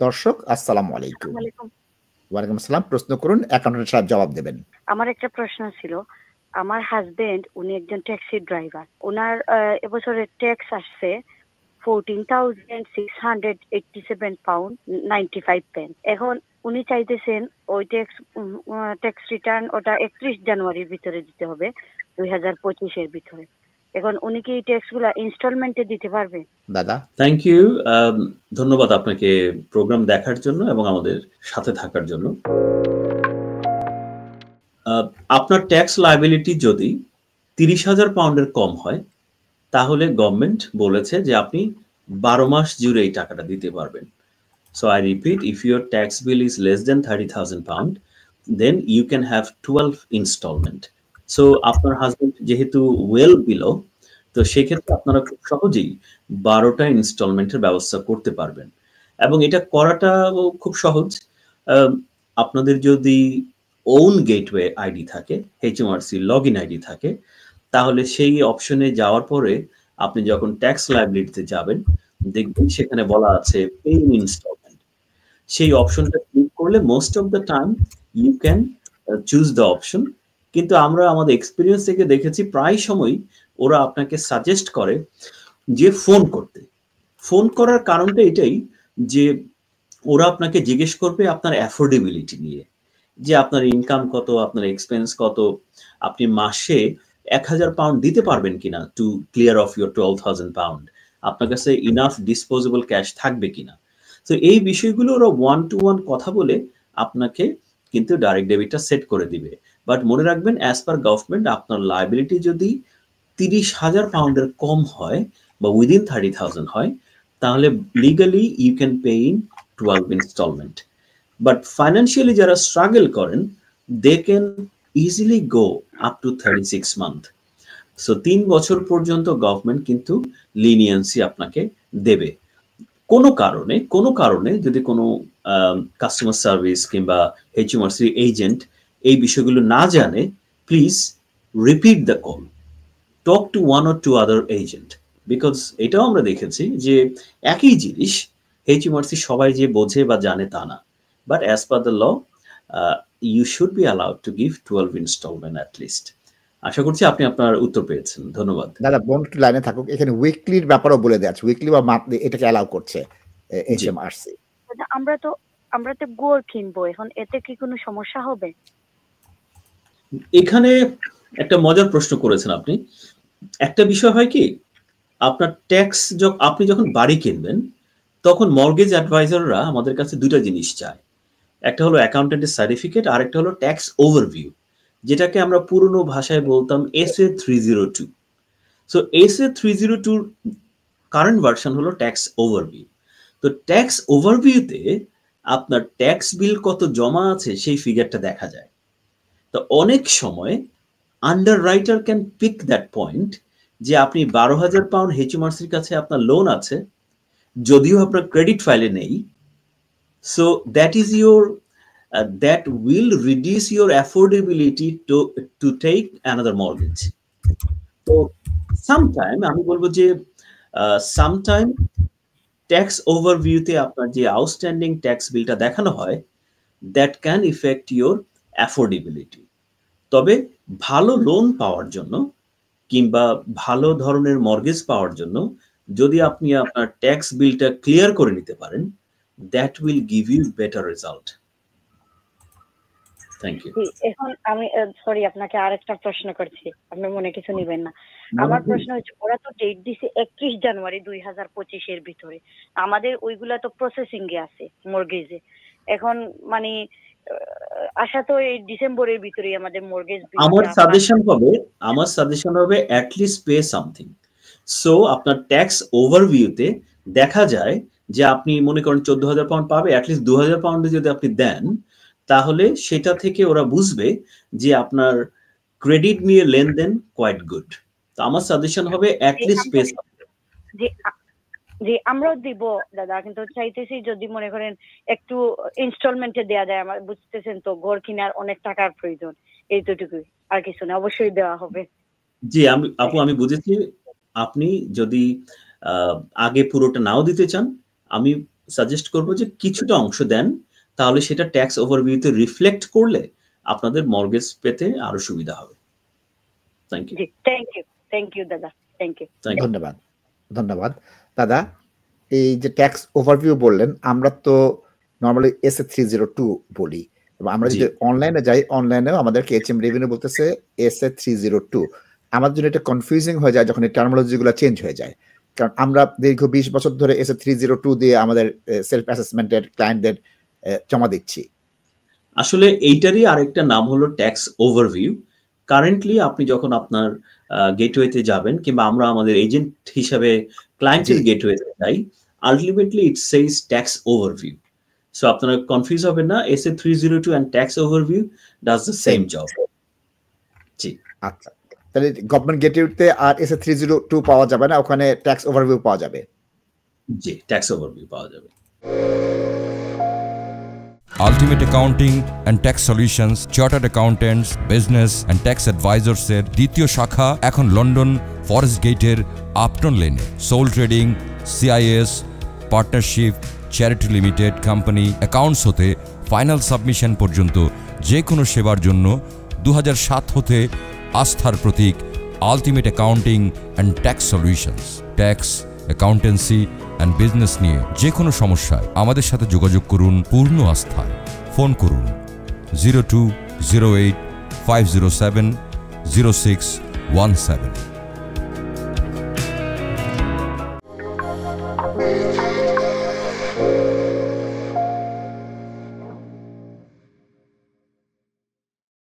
দর্শক আসসালামু আলাইকুম। আসসালামু আলাইকুম। ওয়ালাইকুম আসসালাম। প্রশ্ন করুন, অ্যাকাউন্টেন্ট সাহেব জবাব দেবেন। আমার একটা প্রশ্ন ছিল। আমার হাসব্যান্ড উনি একজন ট্যাক্সি ড্রাইভার। উনার এবছরের ট্যাক্স আসছে 14,687 পাউন্ড 95 পেন্স। এখন উনি চাইতেছেন ওই ট্যাক্স রিটার্ন ওটা 31 জানুয়ারির ভিতরে দিতে হবে 2025 এর ভিতরে। এখন উনি কি এই ট্যাক্সগুলা ইনস্টলমেন্টে দিতে পারবে? দাদা। Thank you. ধন্যবাদ আপনাকে প্রোগ্রাম দেখার জন্য এবং আমাদের সাথে থাকার জন্য। আপনার ট্যাক্স লায়াবিলিটি যদি 30,000 পাউন্ডের কম হয় তাহলে গভর্নমেন্ট বলেছে যে আপনি 12 মাস জুড়ে এই টাকাটা দিতে পারবেন। So I repeat, if your tax bill is less than 30,000 pound, then you can have 12 installment. So আপনার হাজবেন্ড যেহেতু ওয়েল বিলো, তো সেক্ষেত্রে আপনারা খুব সহজেই 12টা ইনস্টলমেন্টের ব্যবস্থা করতে পারবেন এবং এটা করাটা খুব সহজ। আপনাদের যদি ওন গেটওয়ে আইডি থাকে, এইচএমআরসি লগ ইন আইডি থাকে, তাহলে সেই অপশনে যাওয়ার পরে আপনি যখন ট্যাক্স লায়াবিলিটিতে যাবেন দেখবেন সেখানে বলা আছে পে ইন ইনস্টলমেন্ট। সেই অপশনটা ক্লিক করলে most of the time you can choose the option. কিন্তু আমরা আমাদের এক্সপিরিয়েন্স থেকে দেখেছি প্রায় সময় ওরা আপনাকে সাজেস্ট করে যে ফোন করার কারণটা এটাই যে ওরা আপনাকে জিজ্ঞেস করবে আপনার অ্যাফোর্ডেবিলিটি নিয়ে, যে আপনার ইনকাম কত, আপনার এক্সপেন্স কত, আপনি মাসে 1,000 পাউন্ড দিতে পারবেন কিনা to clear off your 12,000 pound, আপনার কাছে ইনাফ ডিসপোজেবল ক্যাশ থাকবে কিনা। তো এই বিষয়গুলো ওরা 1-to-1 কথা বলে আপনাকে কিন্তু ডাইরেক্ট ডেবিটটা সেট করে দিবে। বাট মনে রাখবেন, অ্যাজ পার গভর্নমেন্ট আপনার লায়াবিলিটি যদি 30,000 পাউন্ডের কম হয় বা উইদিন 30,000 হয় তাহলে legally you can pay in 12 instalment. But financially যারা স্ট্রাগল করেন they can easily go up to 36 month. So 3 বছর পর্যন্ত গভর্নমেন্ট কিন্তু লিনিয়েন্সি আপনাকে দেবে। কোনো কারণে যদি কোনো কাস্টমার সার্ভিস কিংবা এইচএমআরসি এজেন্ট এই বিষয়গুলো না জানে, please repeat the call, talk to 1 or 2 other agent, because এটাও আমরা দেখেছি যে একই জিনিস এইচএমআরসি সবাই যে বোঝে বা জানে তা না। But as per the law you should be allowed to give 12 instalment at least. আশা করছি আপনি আপনার উত্তর পেয়েছেন। ধন্যবাদ। দাদা বোন একটু লাইনে থাকুক, এখানে উইকলির ব্যাপারও বলে দেওয়া আছে, উইকলি বা মান্থলি এটাকে অ্যালাউ করছে এইচএমআরসি। আমরা তো গোর কিনবো, এখন এতে কি কোনো সমস্যা হবে? এখানে একটা মজার প্রশ্ন করেছেন আপনি। একটা বিষয় হয় কি, আপনার ট্যাক্স আপনি যখন বাড়ি কিনবেন তখন মর্গেজ অ্যাডভাইজাররা আমাদের কাছে দুটো জিনিস চায়। একটা হলো অ্যাকাউন্টেন্টের সার্টিফিকেট আর একটা হলো ট্যাক্স ওভারভিউ, যেটাকে আমরা পুরনো ভাষায় বলতাম SA 302। So SA 302 current version হলো ট্যাক্স ওভারভিউ। তো ট্যাক্স ওভারভিউতে আপনার ট্যাক্স বিল কত জমা আছে সেই ফিগারটা দেখা যায়। তো অনেক সময় আন্ডাররাইটার ক্যান পিক দ্যাট পয়েন্ট যে আপনি 12,000 পাউন্ড এইচএমআরসির কাছে আপনার লোন আছে, যদিও আপনার ক্রেডিট ফাইলে নেই। So that is your that will reduce your affordability to take another mortgage. So sometime আমি বলবো যে sometime ট্যাক্স ওভারভিউতে আপনার যে আউটস্ট্যান্ডিং ট্যাক্স বিলটা দেখানো হয় that can effect your affordability. তবে ভালো লোন পাওয়ার জন্য কিংবা ভালো ধরনের মর্গেজ পাওয়ার জন্য যদি আপনি আপনার ট্যাক্স বিলটা ক্লিয়ার করে নিতে পারেন, that will give you better result. Thank you. এখন আমি সরি আপনাকে আরেকটা প্রশ্ন করছি, আপনি মনে কিছু নেবেন না। আমার প্রশ্ন হচ্ছে, ওরা তো ডেট দিছে 31 জানুয়ারি 2025 এর ভিতরে, আমাদের ওইগুলা তো প্রসেসিং এ আছে মর্গেজে। এখন মানে আশা তো এই ডিসেম্বরের ভিতরেই আমাদের মর্গেজ বিল। আমার সাজেশন হবে at least pay something. So আপনার ট্যাক্স ওভারভিউতে দেখা যায় যে আপনি মনে করেন 14,000 পাউন্ড পাবে, অ্যাট লিস্ট 2,000 পাউন্ডে যদি আপনি দেন তাহলে সেটা থেকে ওরা বুঝবে যে আপনার ক্রেডিট নিয়ে লেনদেন কোয়াইট গুড। তো আমার সাজেশন হবে অ্যাট লিস্ট পে সামথিং। জি আমরাও দিব দাদা, কিন্তু চাইতেছি যদি মনে করেন একটু ইনস্টলমেন্টে দেয়া যায়। আমার বুঝতেছেন তো ঘর কেনার অনেক টাকার প্রয়োজন, এইটুকুই, আর কিছু না, অবশ্যই দেওয়া হবে। জি আমি বুঝেছি। আপনি যদি আগে পুরোটা নাও দিতে চান, আমি সাজেস্ট করব যে কিছুটা অংশ দেন, তাহলে সেটা ট্যাক্স ওভারভিউতে রিফ্লেক্ট করলে আপনাদের মর্গেজ পেতে আরো সুবিধা হবে। Thank you. জি, থ্যাংক ইউ দাদা, থ্যাংক ইউ। ধন্যবাদ, ধন্যবাদ দাদা। এই যে ট্যাক্স ওভারভিউ বললেন, আমরা তো নর্মালি SA 302 বলি, এবং আমরা যদি অনলাইনে যাই, অনলাইনেও আমাদেরকে HM রেভিনিউ বলতেছে SA 302। আমাদের জন্য এটা কনফিউজিং হয়ে যায় যখন এই টার্মিনোলজিগুলো চেঞ্জ হয়ে যায়, কারণ আমরা দীর্ঘ 20 বছর ধরে SA 302 দিয়ে আমাদের সেলফ অ্যাসেসমেন্টের ক্লায়েন্টদের জমা দিচ্ছি। আসলে এইটারই আরেকটা নাম হলো ট্যাক্স ওভারভিউ। কারেন্টলি আপনি যখন আপনার গেটওয়েতে যাবেন, কিংবা আমরা আমাদের এজেন্ট হিসাবে ক্লায়েন্টের গেটওয়েতে যাই, ultimately it says tax overview. So আপনারা কনফিউজ হবেন না, SA 302 and tax overview does the same job. জি, আচ্ছা, তাহলে গভর্নমেন্ট গেটওয়েতে আর SA 302 পাওয়া যাবে না, ওখানে ট্যাক্স ওভারভিউ পাওয়া যাবে। জি, ট্যাক্স ওভারভিউ পাওয়া যাবে। Ultimate accounting and tax solutions, chartered accountants, business and tax অ্যাডভাইজার্সের দ্বিতীয় শাখা এখন লন্ডন ফরেস্ট গেটের আপটন লেনে। Sole trading, CIS, partnership, charity limited company, accounts হতে ফাইনাল সাবমিশন পর্যন্ত যে কোনো সেবার জন্য 2007 হতে আস্থার প্রতীক ultimate accounting and tax solutions. Tax, accountancy and business নিয়ে যে কোনো সমস্যায় আমাদের সাথে যোগাযোগ করুন পূর্ণ আস্থায়। ফোন করুন 0208 507 0617।